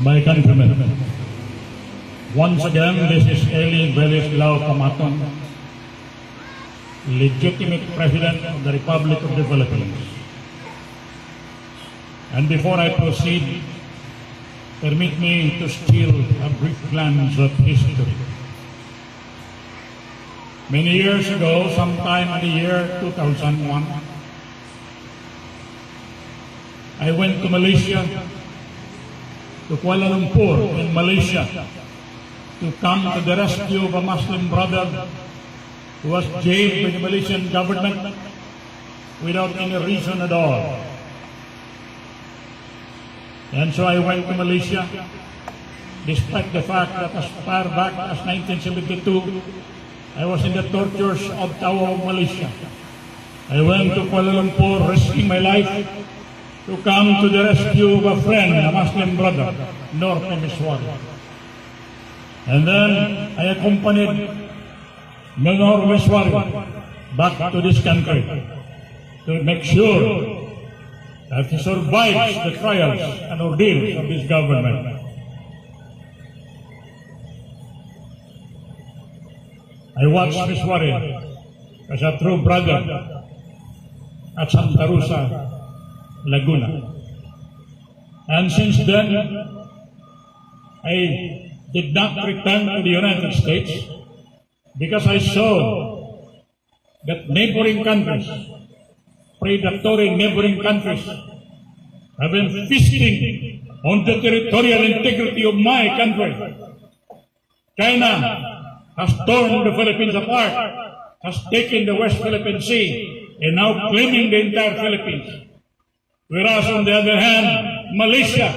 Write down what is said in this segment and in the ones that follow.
My countrymen, once again, this is Elly Velez Pamatong, legitimate President of the Republic of the Philippines. And before I proceed, permit me to steal a brief glance of history. Many years ago, sometime in the year 2001, I went to Malaysia, to Kuala Lumpur in Malaysia, to come to the rescue of a Muslim brother who was jailed by the Malaysian government without any reason at all. And so I went to Malaysia, despite the fact that as far back as 1972, I was in the tortures of Tawau of Malaysia. I went to Kuala Lumpur risking my life to come to the rescue of a friend, a Muslim brother, North Mnlf. And then I accompanied Mnlf back to this country to make sure that he survives the trials and ordeals of this government. I watched Mnlf as a true brother at Santa Rosa, Laguna. And since then, I did not return to the United States because I saw that neighboring countries, predatory neighboring countries, have been feasting on the territorial integrity of my country. China has torn the Philippines apart, has taken the West Philippine Sea, and now claiming the entire Philippines. Whereas on the other hand, Malaysia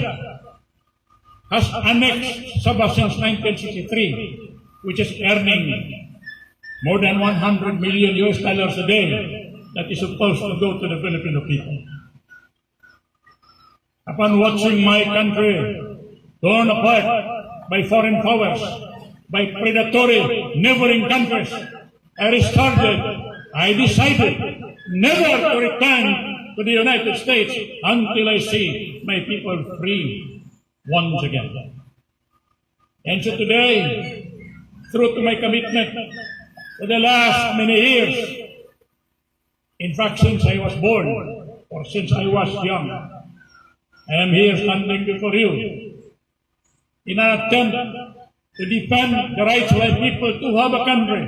has annexed Sabah since 1963, which is earning more than $100 million a day that is supposed to go to the Filipino people. Upon watching my country torn apart by foreign powers, by predatory neighboring countries, I decided never to return to the United States until I see my people free once again. And so today, true to my commitment for the last many years, in fact, since I was born, or since I was young, I am here standing before you in an attempt to defend the rights of my people to have a country,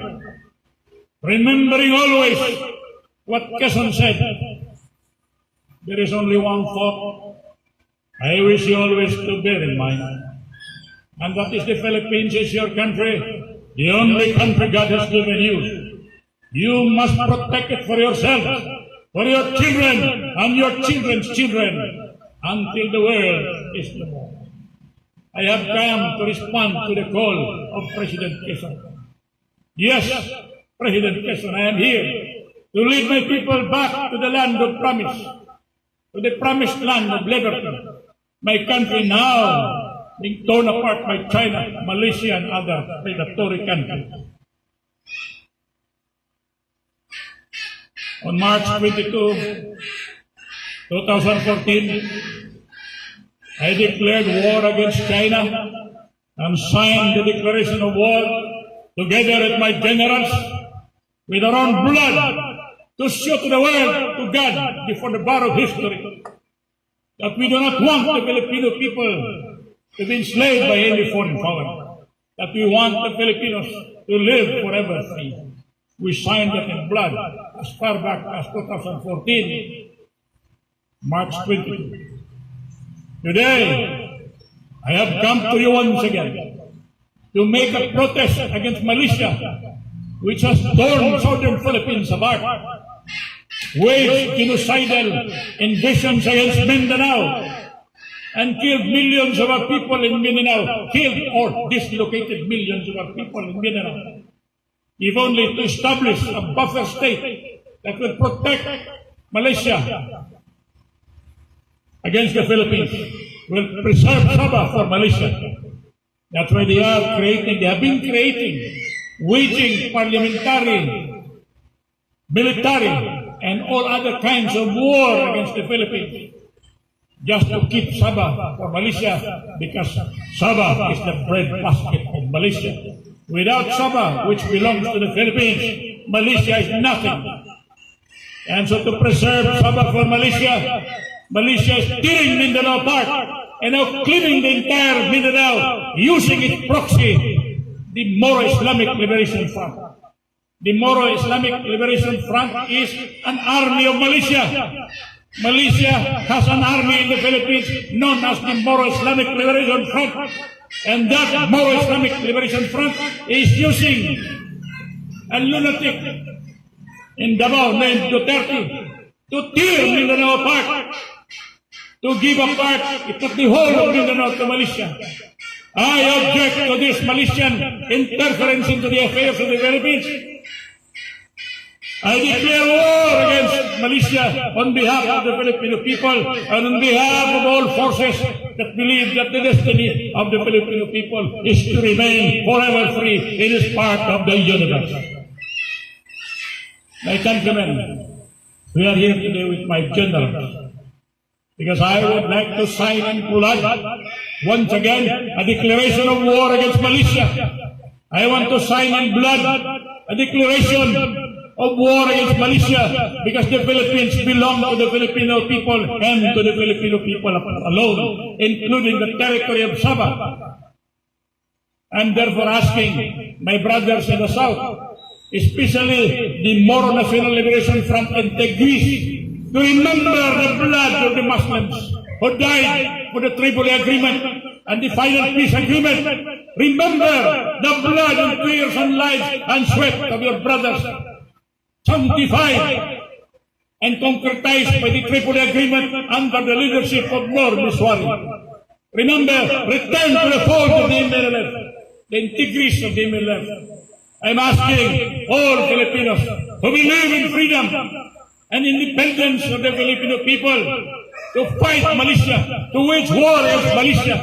remembering always what Quezon said. There is only one thought I wish you always to bear in mind, and that is the Philippines is your country, the only country God has given you. You must protect it for yourself, for your children, and your children's children, until the world is no more. I have come to respond to the call of President Quezon. Yes, President Quezon, I am here to lead my people back to the land of promise, to the promised land of liberty. My country now being torn apart by China, Malaysia, and other predatory countries. On March 22, 2014, I declared war against China and signed the declaration of war together with my generals with our own blood to show to the world, to God, before the bar of history, that we do not want the Filipino people to be enslaved by any foreign power, that we want the Filipinos to live forever free. We signed that in blood as far back as 2014, March 22. Today, I have come to you once again to make a protest against Malaysia, which has torn southern Philippines apart, waged genocidal invasions against Mindanao, and killed millions of our people in Mindanao, killed or dislocated millions of our people in Mindanao, if only to establish a buffer state that will protect Malaysia against the Philippines, will preserve Sabah for Malaysia. That's why they have been creating, waging parliamentary, military, and all other kinds of war against the Philippines. just to keep Sabah for Malaysia, because Sabah is the breadbasket of Malaysia. Without Sabah, which belongs to the Philippines, Malaysia is nothing. And so to preserve Sabah for Malaysia, Malaysia is tearing Mindanao apart and now claiming the entire Mindanao using its proxy, the Moro Islamic Liberation Front. The Moro Islamic Liberation Front is an army of Malaysia. Malaysia has an army in the Philippines known as the Moro Islamic Liberation Front. And that Moro Islamic Liberation Front is using a lunatic in Davao named Duterte to tear Mindanao apart, to give apart, if not the whole of Mindanao, to Malaysia. I object to this Malaysian interference into the affairs of the Philippines. I declare war against Malaysia on behalf of the Filipino people and on behalf of all forces that believe that the destiny of the Filipino people is to remain forever free in this part of the universe. My countrymen, we are here today with my generals, because I would like to sign in blood once again a declaration of war against Malaysia. I want to sign in blood a declaration of war against Malaysia, because the Philippines belong to the Filipino people and to the Filipino people alone, including the territory of Sabah. I'm therefore asking my brothers in the South, especially the Moro National Liberation Front and Teguise, to remember the blood of the Muslims who died for the Tripoli Agreement and the final peace agreement. Remember the blood and tears and lives and sweat of your brothers, sanctified and concretized by the Tripoli Agreement under the leadership of Lord Miswari. Remember, return to the fold of the Mnlf, the integrity of the Mnlf. I'm asking all Filipinos who believe in freedom and independence of the Filipino people to fight Malaysia, to wage war against Malaysia,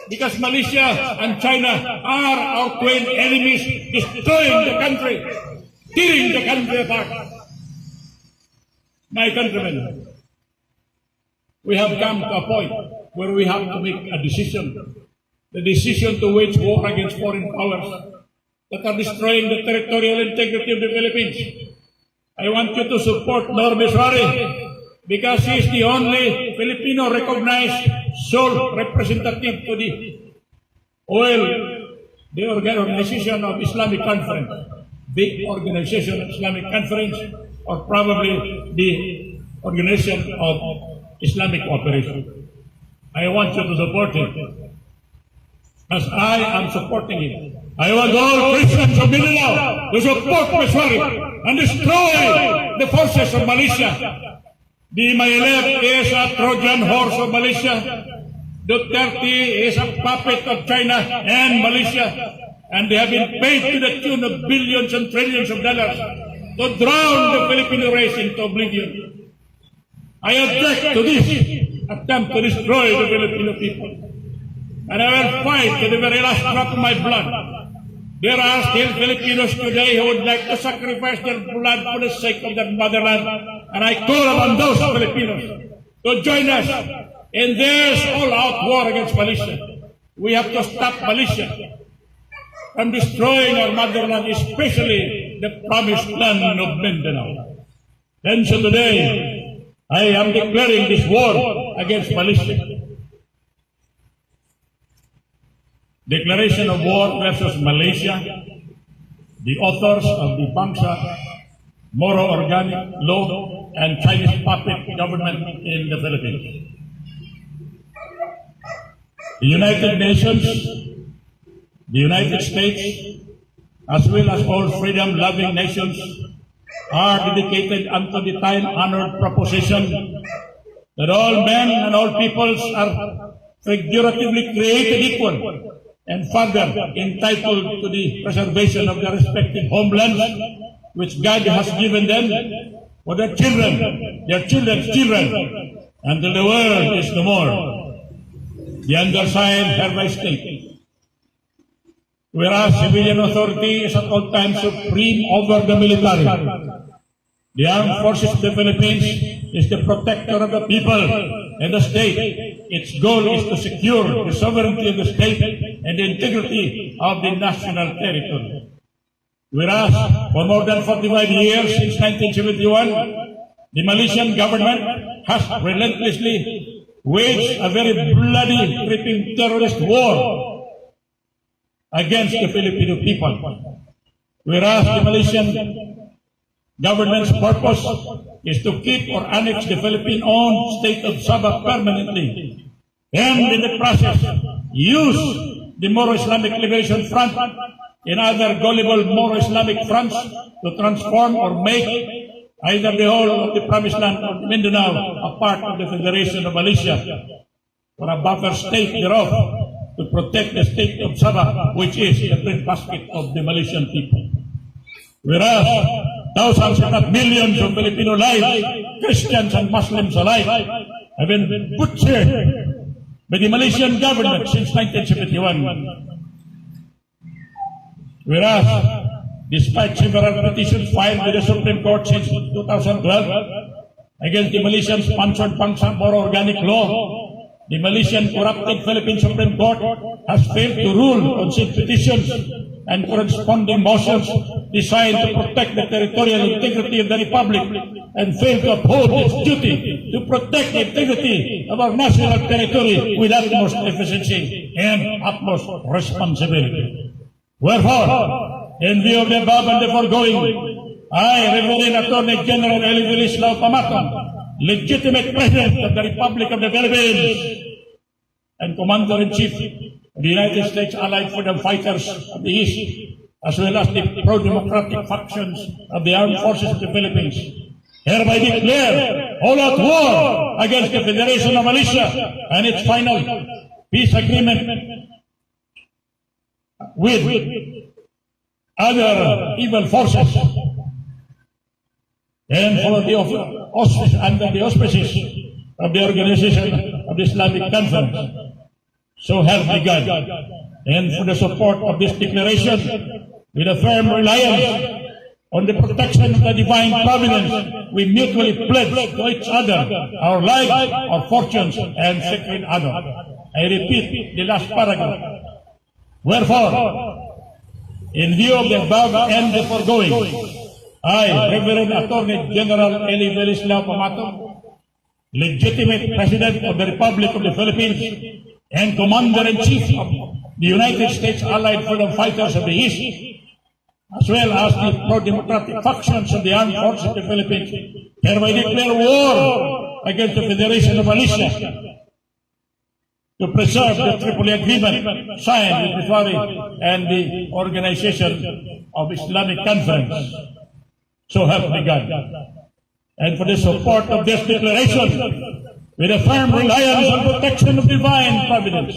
because Malaysia and China are our twin enemies, destroying the country, tearing the country apart. My countrymen, we have come to a point where we have to make a decision. The decision to wage war against foreign powers that are destroying the territorial integrity of the Philippines. I want you to support Lord Miswari, because he is the only Filipino recognized sole representative to the Organization of Islamic Conference, big Organization of Islamic Conference, or probably the Organization of Islamic Cooperation. I want you to support him, as I am supporting him. I want all Christians of Mindanao to support Miswari and destroy the forces of Malaysia. The Mnlf is a Trojan horse of Malaysia. Duterte is a puppet of China and Malaysia. And they have been paid to the tune of billions and trillions of dollars to drown the Filipino race into oblivion. I object to this attempt to destroy the Filipino people. And I will fight to the very last drop of my blood. There are still Filipinos today who would like to sacrifice their blood for the sake of their motherland. And I call upon those Filipinos to join us in this all-out war against Malaysia. We have to stop Malaysia from destroying our motherland, especially the promised land of Mindanao. And so today, I am declaring this war against Malaysia. Declaration of war versus Malaysia, the authors of the Bangsa Moro Organic Law and Chinese puppet government in the Philippines. The United Nations, the United States, as well as all freedom-loving nations are dedicated unto the time-honored proposition that all men and all peoples are figuratively created equal and further entitled to the preservation of their respective homelands, which God has given them for their children, their children's children, until the world is no more. The undersigned hereby state, whereas civilian authority is at all times supreme over the military, The Armed Forces of the Philippines is the protector of the people and the state. Its goal is to secure the sovereignty of the state and the integrity of the national territory. Whereas, for more than 45 years, since 1971, the Malaysian government has relentlessly waged a very bloody, creeping terrorist war against the Filipino people. Whereas the Malaysian government's purpose is to keep or annex the Philippine-owned state of Sabah permanently, and in the process, use the Moro-Islamic Liberation Front and other gullible Moro-Islamic fronts to transform or make either the whole of the Promised Land or Mindanao a part of the Federation of Malaysia, or a buffer state thereof, to protect the state of Sabah, which is the breadbasket of the Malaysian people. Whereas thousands, if not millions, of Filipino lives, Christians and Muslims alike, have been butchered by the Malaysian government since 1971. Whereas, despite several petitions filed with the Supreme Court since 2012 against the Malaysian-sponsored Bangsa-Moro Organic Law, the Malaysian corrupted Philippine Supreme Court has failed to rule on said petitions and corresponding motions designed to protect the territorial integrity of the Republic, and failed to uphold its duty to protect the integrity of our national territory with utmost efficiency and utmost responsibility. Wherefore, in view of the above and the foregoing, I, Reverend Attorney General Elly Velez Pamatong, legitimate President of the Republic of the Philippines and Commander-in-Chief of the United States Allied Freedom Fighters of the East, as well as the pro-democratic factions of the Armed Forces of the Philippines, hereby declare all-out war against the Federation of Malaysia and its final peace agreement with other evil forces, and for the under the auspices of the Organization of the Islamic Conference. So help me God. And for the support of this declaration, with a firm reliance on the protection of the divine providence, we mutually pledge to each other our lives, our fortunes, and sacred honor. I repeat the last paragraph. Wherefore, in view of the above and the foregoing, I, Reverend Attorney General Elly Velez Pamatong, legitimate President of the Republic of the Philippines and Commander-in-Chief of the United States Allied Freedom Fighters of the East, as well as the pro-democratic factions of the Armed Forces of the Philippines, hereby declare war against the Federation of Malaysia to preserve the Tripoli Agreement signed with Usaffe and the Organization of Islamic Conference. So help me God. And for the support of this declaration, with a firm reliance on protection of divine providence,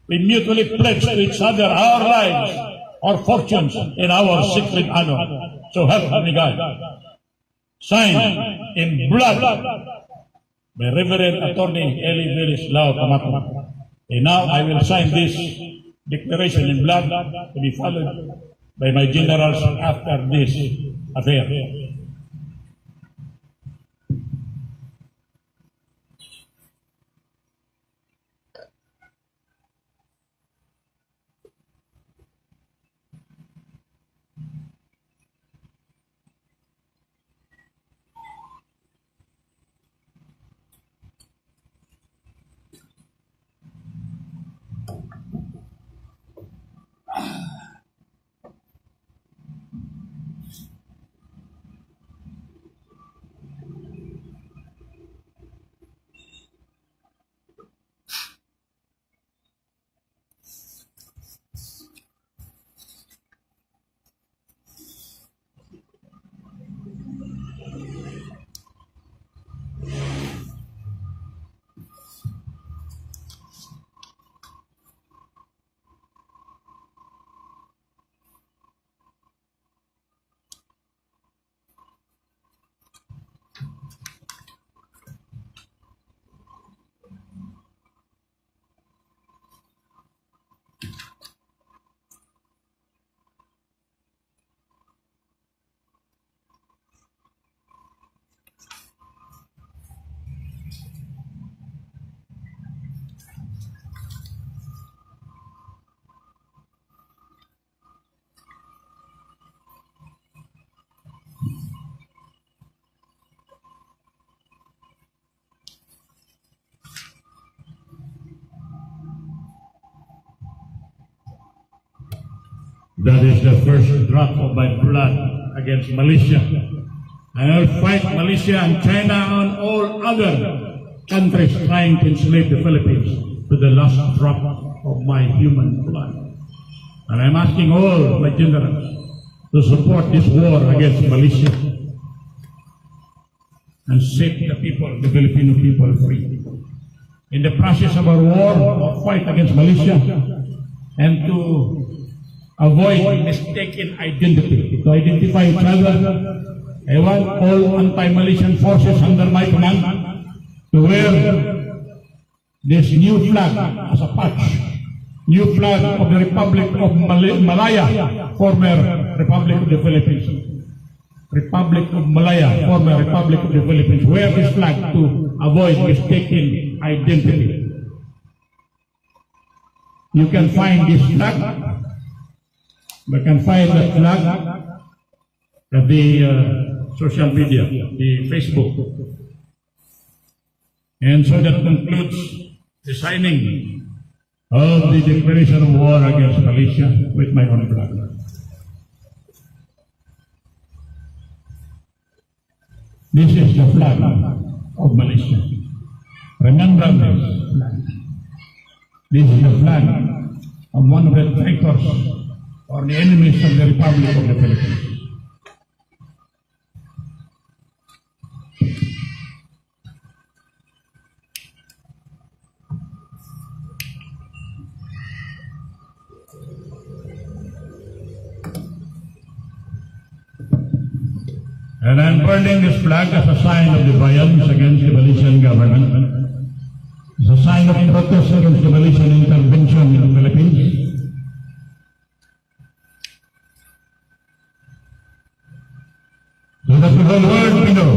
we mutually pledge to each other our lives, our fortunes, and our sacred honor. So help me God. Signed in blood by Reverend Attorney Elly Velez Pamatong. And now I will sign this declaration in blood, to be followed by my generals after this affair. That is the first drop of my blood against Malaysia. And I'll fight Malaysia and China and all other countries trying to enslave the Philippines to the last drop of my human blood. And I'm asking all my generals to support this war against Malaysia and set the people, the Filipino people, free. In the process of our war, of fight against Malaysia, and to avoid mistaken identity, to identify each other, I want all anti-Malaysian forces under my command to wear this new flag as a patch, new flag of the Republic of Malaya, former Republic of the Philippines. Republic of Malaya, former Republic of the Philippines. Wear this flag to avoid mistaken identity. You can find this flag. You can find that flag at the social media, the Facebook. And so that concludes the signing of the declaration of war against Malaysia with my own flag. This is the flag of Malaysia. Remember this flag. This is the flag of one of the traitors or the enemies of the Republic of the Philippines. And I'm burning this flag as a sign of defiance against the Malaysian government, as a sign of protest against the Malaysian intervention in the Philippines. So that the whole world will know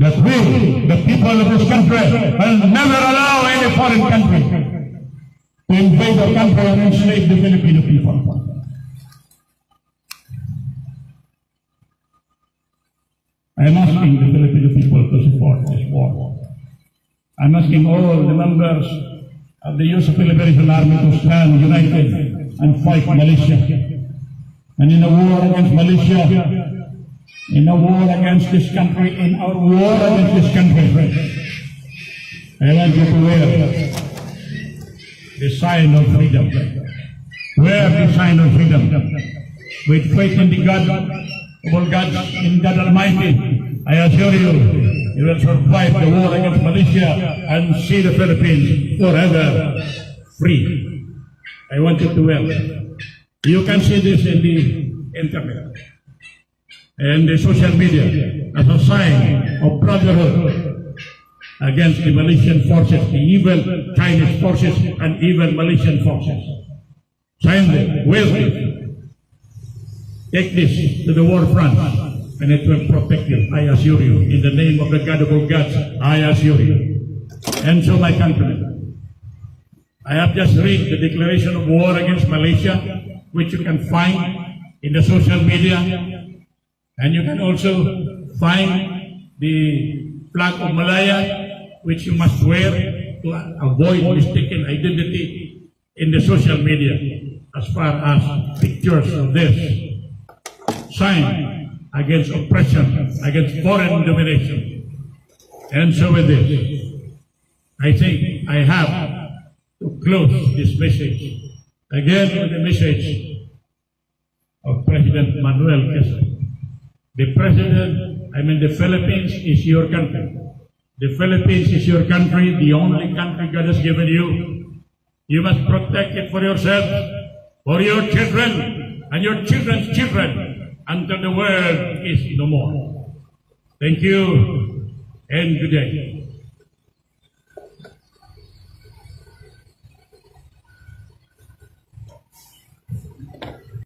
that we, the people of this country, will never allow any foreign country to invade our country and enslave the Filipino people. I am asking the Filipino people to support this war. I am asking all the members of the Usaffe Liberation Army to stand united and fight Malaysia. And in a war against Malaysia, in a war against this country, in our war against this country, I want you to wear the sign of freedom. Wear the sign of freedom. With faith in the God of all gods, in God Almighty, I assure you, you will survive the war against Malaysia and see the Philippines forever free. I want you to wear. You can see this in the internet and the social media as a sign of brotherhood against the Malaysian forces, the evil Chinese forces and evil Malaysian forces. Sign it, wear it. Take this to the war front, and it will protect you, I assure you. In the name of the God of all gods, I assure you. And so, my countrymen, I have just read the declaration of war against Malaysia, which you can find in the social media, and you can also find the flag of Malaya, which you must wear to avoid mistaken identity in the social media, as far as pictures of this sign against oppression, against foreign domination. And so with this, I think I have to close this message again with the message of President Mnlf. The President, the Philippines is your country. The Philippines is your country, the only country God has given you. You must protect it for yourself, for your children, and your children's children, until the world is no more. Thank you, and good day.